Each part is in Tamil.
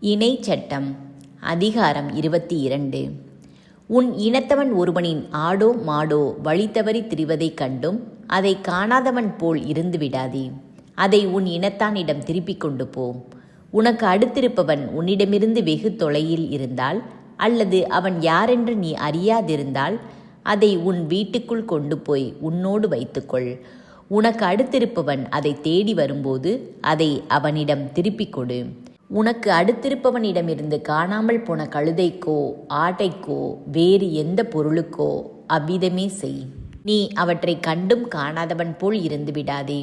இணை சட்டம். அதிகாரம் 22. உன் இனத்தவன் ஒருவனின் ஆடோ மாடோ வழி தவறி திரிவதைக் கண்டும் அதை காணாதவன் போல் இருந்து விடாதே. அதை உன் இனத்தானிடம் திருப்பிக் கொண்டு போ. உனக்கு அடுத்திருப்பவன் உன்னிடமிருந்து வெகு தொலையில் இருந்தால், அல்லது அவன் யாரென்று நீ அறியாதிருந்தால், அதை உன் வீட்டுக்குள் கொண்டு போய் உன்னோடு வைத்துக்கொள். உனக்கு அடுத்திருப்பவன் அதை தேடி வரும்போது அதை அவனிடம் திருப்பிக் கொடு. உனக்கு அடுத்திருப்பவனிடமிருந்து காணாமல் போன கழுதைக்கோ ஆட்டைக்கோ வேறு எந்த பொருளுக்கோ அவ்விதமே செய். நீ அவற்றை கண்டும் காணாதவன் போல் இருந்து விடாதே.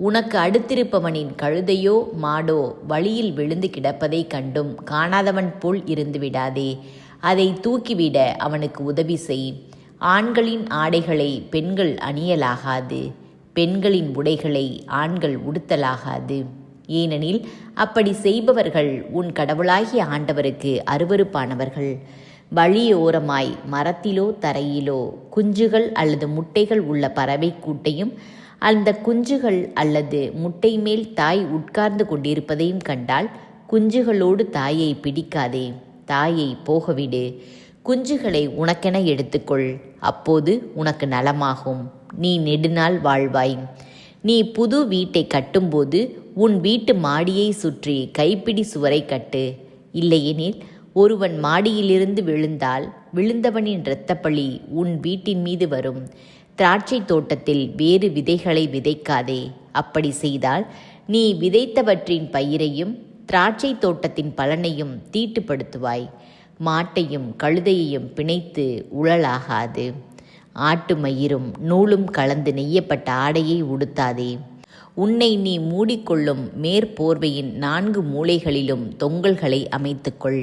உனக்கு அடுத்திருப்பவனின் கழுதையோ மாடோ வழியில் விழுந்து கிடப்பதை கண்டும் காணாதவன் போல் இருந்து விடாதே. அதை தூக்கிவிட அவனுக்கு உதவி செய். ஆண்களின் ஆடைகளை பெண்கள் அணியலாகாது, பெண்களின் உடைகளை ஆண்கள் உடுத்தலாகாது. ஏனெனில் அப்படி செய்பவர்கள் உன் கடவுளாகிய ஆண்டவருக்கு அருவருப்பானவர்கள். வழியோரமாய் மரத்திலோ தரையிலோ குஞ்சுகள் அல்லது முட்டைகள் உள்ள பறவை கூட்டையும் அந்த குஞ்சுகள் அல்லது முட்டை மேல் தாய் உட்கார்ந்து கொண்டிருப்பதையும் கண்டால் குஞ்சுகளோடு தாயை பிடிக்காதே, தாயை போகவிடு. குஞ்சுகளை உனக்கென எடுத்துக்கொள், அப்போது உனக்கு நலமாகும், நீ நெடுநாள் வாழ்வாய். நீ புது வீட்டை கட்டும்போது உன் வீட்டு மாடியை சுற்றி கைப்பிடி சுவரை கட்டு. இல்லையெனில் ஒருவன் மாடியிலிருந்து விழுந்தால் விழுந்தவனின் இரத்தப்பழி உன் வீட்டின் மீது வரும். திராட்சை தோட்டத்தில் வேறு விதைகளை விதைக்காதே. அப்படி செய்தால் நீ விதைத்தவற்றின் பயிரையும் திராட்சை தோட்டத்தின் பலனையும் தீட்டுப்படுத்துவாய். மாட்டையும் கழுதையையும் பிணைத்து உழலாகாது. ஆட்டு மயிரும் நூலும் கலந்து நெய்யப்பட்ட ஆடையை உடுத்தாதே. உன்னை நீ மூடிக்கொள்ளும் மேற்போர்வையின் 4 மூலைகளிலும் தொங்கல்களை அமைத்துக்கொள்.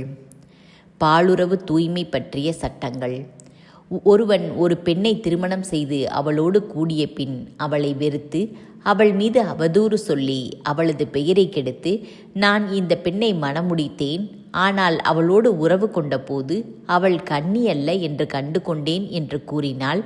பாலுறவு தூய்மை பற்றிய சட்டங்கள். ஒருவன் ஒரு பெண்ணை திருமணம் செய்து அவளோடு கூடிய பின் அவளை வெறுத்து அவள் மீது அவதூறு சொல்லி அவளது பெயரை கெடுத்து, நான் இந்த பெண்ணை மணமுடித்தேன், ஆனால் அவளோடு உறவு கொண்ட போது அவள் கன்னி அல்ல என்று கண்டு கொண்டேன் என்று கூறினால்,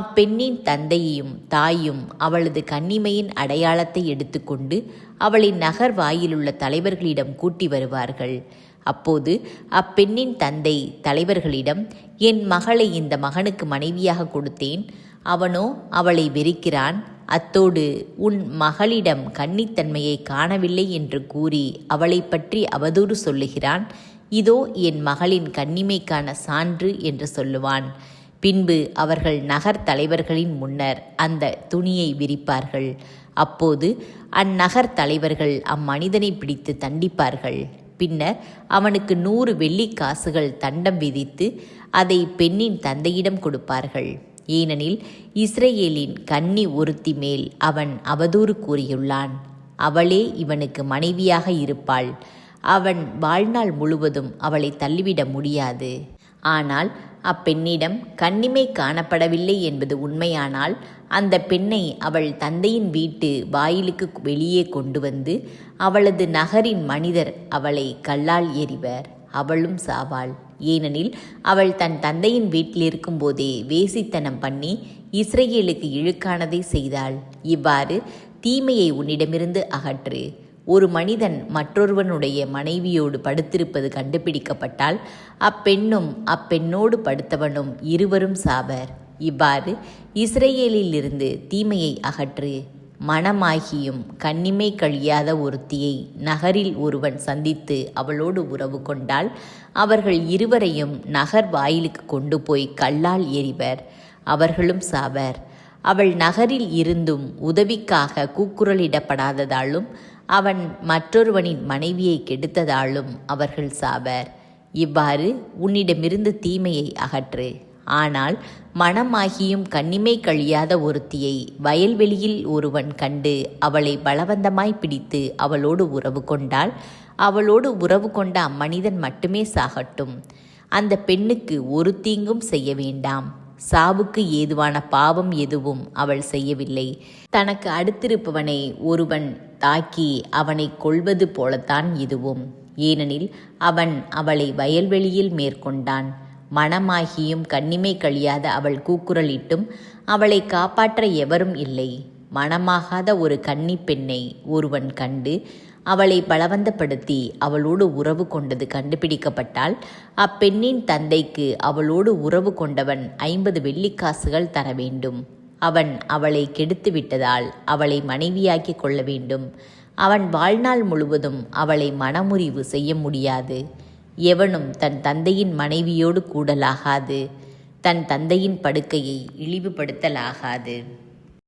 அப்பெண்ணின் தந்தையும் தாயும் அவளது கன்னிமையின் அடையாளத்தை எடுத்துக்கொண்டு அவளை நகர் வாயிலுள்ள தலைவர்களிடம் கூட்டி வருவார்கள். அப்போது அப்பெண்ணின் தந்தை தலைவர்களிடம், என் மகளை இந்த மகனுக்கு மனைவியாக கொடுத்தேன், அவனோ அவளை வெறுக்கிறான், அத்தோடு உன் மகளிடம் கன்னித்தன்மையை காணவில்லை என்று கூறி அவளை பற்றி அவதூறு சொல்லுகிறான், இதோ என் மகளின் கன்னிமைக்கான சான்று என்று சொல்லுவான். பின்பு அவர்கள் நகர் தலைவர்களின் முன்னர் அந்த துணியை விரிப்பார்கள். அப்போது அந்நகர் தலைவர்கள் அம்மனிதனை பிடித்து தண்டிப்பார்கள். பின்னர் அவனுக்கு 100 வெள்ளிக்காசுகள் தண்டம் விதித்து அதை பெண்ணின் தந்தையிடம் கொடுப்பார்கள். ஏனெனில் இஸ்ரேலின் கன்னி ஒருத்தி மேல் அவன் அவதூறு கூறியுள்ளான். அவளே இவனுக்கு மனைவியாக இருப்பாள். அவன் வாழ்நாள் முழுவதும் அவளை தள்ளிவிட முடியாது. ஆனால் அப்பெண்ணிடம் கன்னிமை காணப்படவில்லை என்பது உண்மையானால் அந்த பெண்ணை அவள் தந்தையின் வீட்டு வாயிலுக்கு வெளியே கொண்டு வந்து அவளது நகரின் மனிதர் அவளை கல்லால் எறிவர். அவளும் சாவாள். ஏனெனில் அவள் தன் தந்தையின் வீட்டில் இருக்கும்போதே வேசித்தனம் பண்ணி இஸ்ரேலுக்கு இழுக்கானதை செய்தாள். இவ்வாறு தீமையை உன்னிடமிருந்து அகற்று. ஒரு மனிதன் மற்றொருவனுடைய மனைவியோடு படுத்திருப்பது கண்டுபிடிக்கப்பட்டால் அப்பெண்ணும் அப்பெண்ணோடு படுத்தவனும் இருவரும் சாவர். இவ்வாறு இஸ்ரேலிலிருந்து தீமையை அகற்று. மணமாகியும் கன்னிமை கழியாத ஒருத்தியை நகரில் ஒருவன் சந்தித்து அவளோடு உறவு கொண்டால் அவர்கள் இருவரையும் நகர் வாயிலுக்கு கொண்டு போய் கல்லால் எறிவர். அவர்களும் சாவர். அவள் நகரில் இருந்தும் உதவிக்காக கூக்குரலிடப்படாததாலும் அவன் மற்றொருவனின் மனைவியை கெடுத்ததாலும் அவர்கள் சாவர். இவ்வாறு உன்னிடமிருந்து தீமையை அகற்று. ஆனால் மணமாகியும் கன்னிமை கழியாத ஒருத்தியை வயல்வெளியில் ஒருவன் கண்டு அவளை பலவந்தமாய் பிடித்து அவளோடு உறவு கொண்டால் அவளோடு உறவு கொண்ட அம்மனிதன் மட்டுமே சாகட்டும். அந்த பெண்ணுக்கு ஒரு தீங்கும் செய்ய வேண்டாம். சாவுக்கு ஏதுவான பாவம் எதுவும் அவள் செய்யவில்லை. தனக்கு அடுத்திருப்பவனை ஒருவன் தாக்கி அவனை கொல்வது போலத்தான் இதுவும். ஏனெனில் அவன் அவளை வயல்வெளியில் மேற்கொண்டான். மணமாகியும் கன்னிமை கழியாத அவள் கூக்குரலிட்டும் அவளை காப்பாற்ற எவரும் இல்லை. மணமாகாத ஒரு கன்னி பெண்ணை ஒருவன் கண்டு அவளை பலவந்தப்படுத்தி அவளோடு உறவு கொண்டது கண்டுபிடிக்கப்பட்டால் அப்பெண்ணின் தந்தைக்கு அவளோடு உறவு கொண்டவன் 50 வெள்ளிக்காசுகள் தர வேண்டும். அவன் அவளை கெடுத்து விட்டதால் அவளை மனைவியாக்கி கொள்ள வேண்டும். அவன் வாழ்நாள் முழுவதும் அவளை மனமுறிவு செய்ய முடியாது. எவனும் தன் தந்தையின் மனைவியோடு கூடலாகாது. தன் தந்தையின் படுக்கையை இழிவுபடுத்தலாகாது.